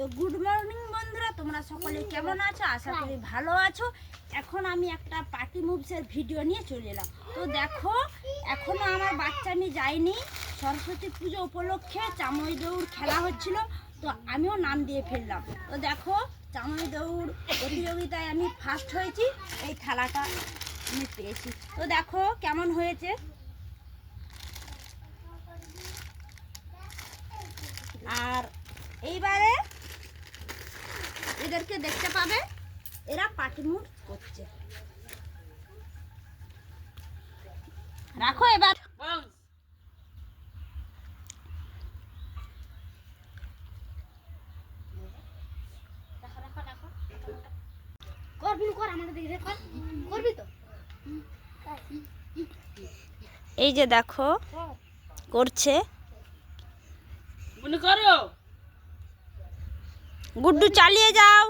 তো good morning বন্ধুরা, তোমরা সকলে কেমন আছো? আশা করি ভালো আছো। এখন আমি একটা পার্টি মুভসের ভিডিও নিয়ে চলে এলাম। তো দেখো, এখনো আমার বাচ্চা আমি যাইনি। সরস্বতী পুজো উপলক্ষে চামড়ি দৌড় খেলা হচ্ছিল, তো আমিও নাম দিয়ে ফেললাম। তো দেখো, চামড়ি দৌড় প্রতিযোগিতায় আমি ফার্স্ট হয়েছি। এই থালাটা আমি পেয়েছি। তো দেখো কেমন হয়েছে। আর এইবারে এদেরকে দেখতে পাবে, এরা পার্টি মুভ করছে। রাখো এবার। এই যে দেখো করছে। গুড্ডু চালিয়ে যাও,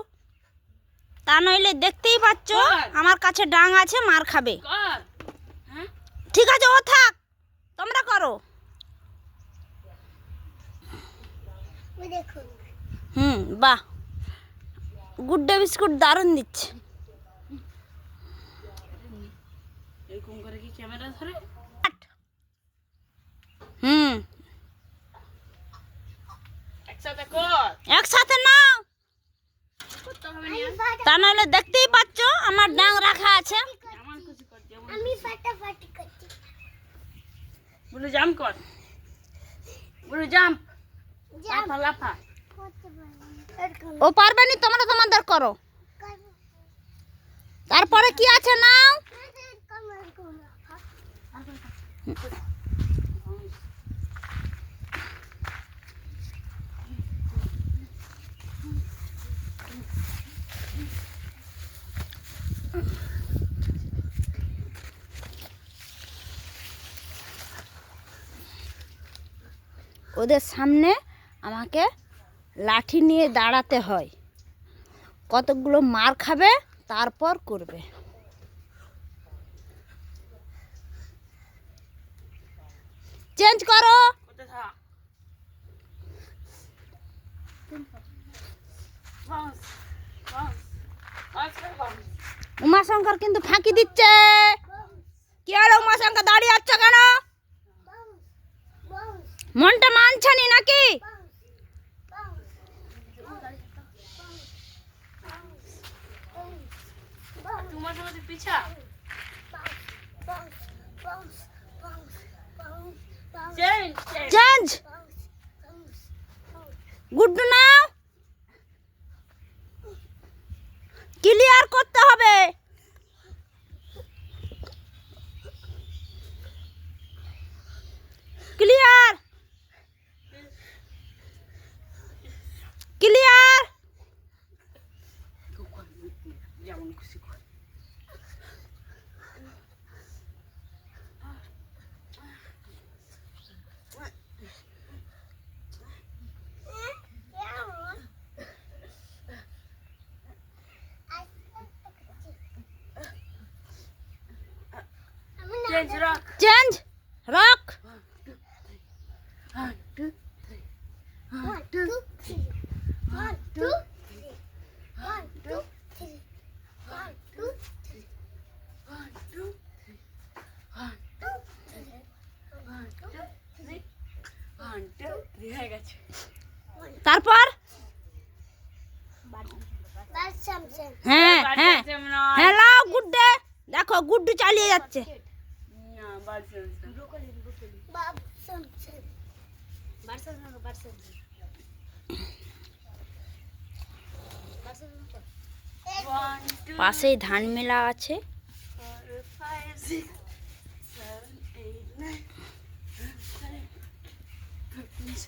তা নইলে দেখতেই পাচ্ছ আমার কাছে ডাং আছে, মার খাবে। ঠিক আছে, ও থাক, তোমরা করো। বাহ, গুড্ডে বিস্কুট দারুণ দিচ্ছে। একসাথে নাও, তা নাহলে দেখতেই পাচ্ছ আমার ডাং রাখা আছে। ও পারবে নি, তোমরা তোমাদের করো। তারপরে কি আছে নাও। ওদের সামনে আমাকে লাঠি নিয়ে দাঁড়াতে হয়, কতগুলো মার খাবে তারপর করবে। চেঞ্জ করো। উমাশঙ্কর কিন্তু ফাঁকি দিচ্ছে। কি হলো উমাশঙ্কর, দাঁড়িয়ে আছো কেন? মনটা মানছে নি নাকি? চেঞ্জ। গুড্ডু নাও, ক্লিয়ার করতে হবে। Clear clear. Change rock. তারপর হ্যাঁ হ্যাঁ হ্যালো গুড্ডে, দেখো গুড্ডু চালিয়ে যাচ্ছে। পাশেই ধান মেলা আছে।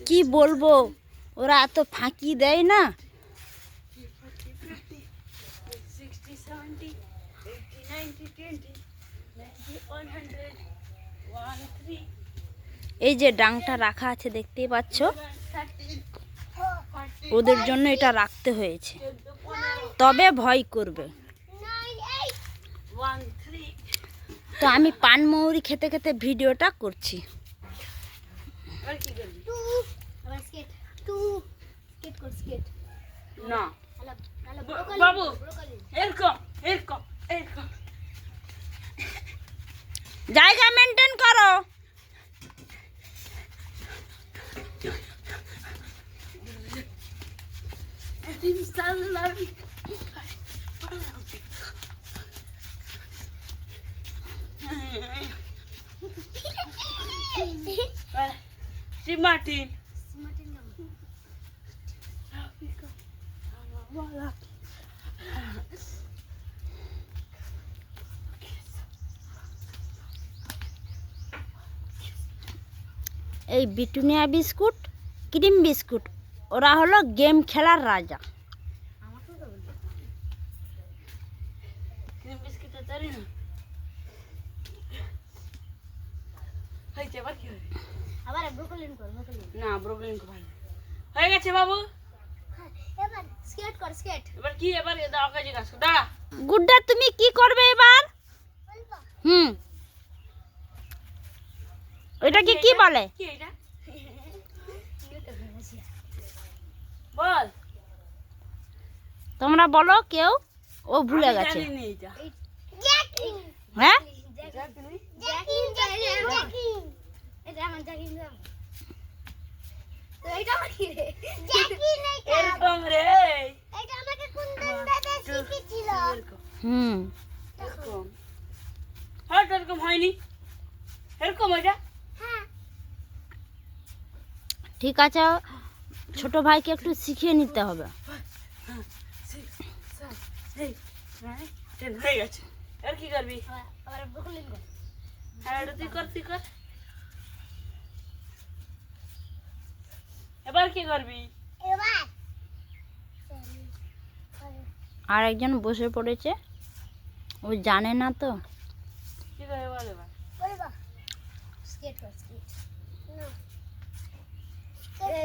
কি বলবো, ওরা এত ফাঁকি দেয় না। এই যে ডাংটা রাখা আছে দেখতেই পাচ্ছ, ওদের জন্য এটা রাখতে হয়েছে, তবে ভয় করবে। তো আমি পানমৌরি খেতে খেতে ভিডিওটা করছি। না বাবু এরকম এরকম এরকম জায়গা মেনটেন করো। Martin. এই বিটুনিয়া বিস্কুট, ক্রিম বিস্কুট, ওরা হলো গেম খেলার রাজা। ক্রিম বিস্কুট তারি না হয়েছে এবার কি হবে আবার ব্রোকলিন কর ব্রোকলিন না ব্রোকলিন কো ভালো হয়ে গেছে বাবু এবার স্কেট কর স্কেট এবার কি এবার দাও কাজে কাজ দাঁড়া গুড্ডা তুমি কি করবে এবার? এটাকে কি বলে? কি এটা বল তোমরা বলো কেউ, ও ভুলে গেছে। জানি না এটা জ্যাকিং হ্যাঁ জ্যাকিং জ্যাকিং এটা আমার জ্যাকিং দাও তো এটা কি রে জ্যাকিং এটা এরকম রে এটা আমাকে কুন্দন দাদা শিখিয়েছিল এরকম হ্যাঁ এরকম হয়নি এরকম এটা হ্যাঁ ঠিক আছে, ছোট ভাইকে একটু শিখিয়ে নিতে হবে। হয়ে গেছে আর কি করবি আবার ব্রোকলিন কর হ্যাঁ তুই কর এবার কি করবি এবার আর একজন বসে পড়েছে, ও জানে না তো। কি করবে বল এবার বলবা স্কেট কর স্কেট না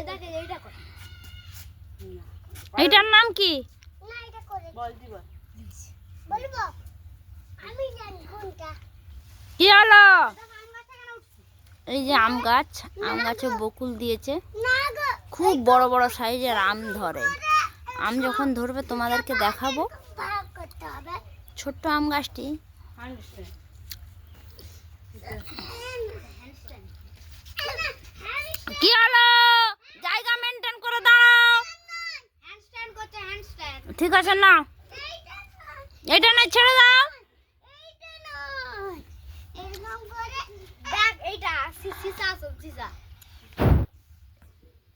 এটা কে এটা কর এইটার নাম কি? না এটা করে বল দিবা বলবো আমি জানি কোনটা কি হলো? দাদা আম গাছে কেন উঠছে এই যে আম গাছ, আম গাছে বকুল দিয়েছে, না গো খুব বড় বড় সাইজের আম ধরে। আম যখন ধরবে তোমাদেরকে দেখাবো। ভাগ করতে হবে ছোট্ট আম গাছটি। আন্ডারস্ট্যান্ড কি হলো? জায়গা মেনটেন করে দাঁড়াও। হ্যান্ডস্ট্যান্ড করতে হ্যান্ডস্ট্যান্ড ঠিক আছে না, এটা না ছেড়ে দাও। এইটা নয় এরকম করে দেখ এইটা সিসা সবজিসা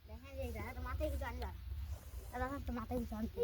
দেখেন এইটা তো মাথায় কিছু আনবা দাদা তো মাথায় কিছু আনতে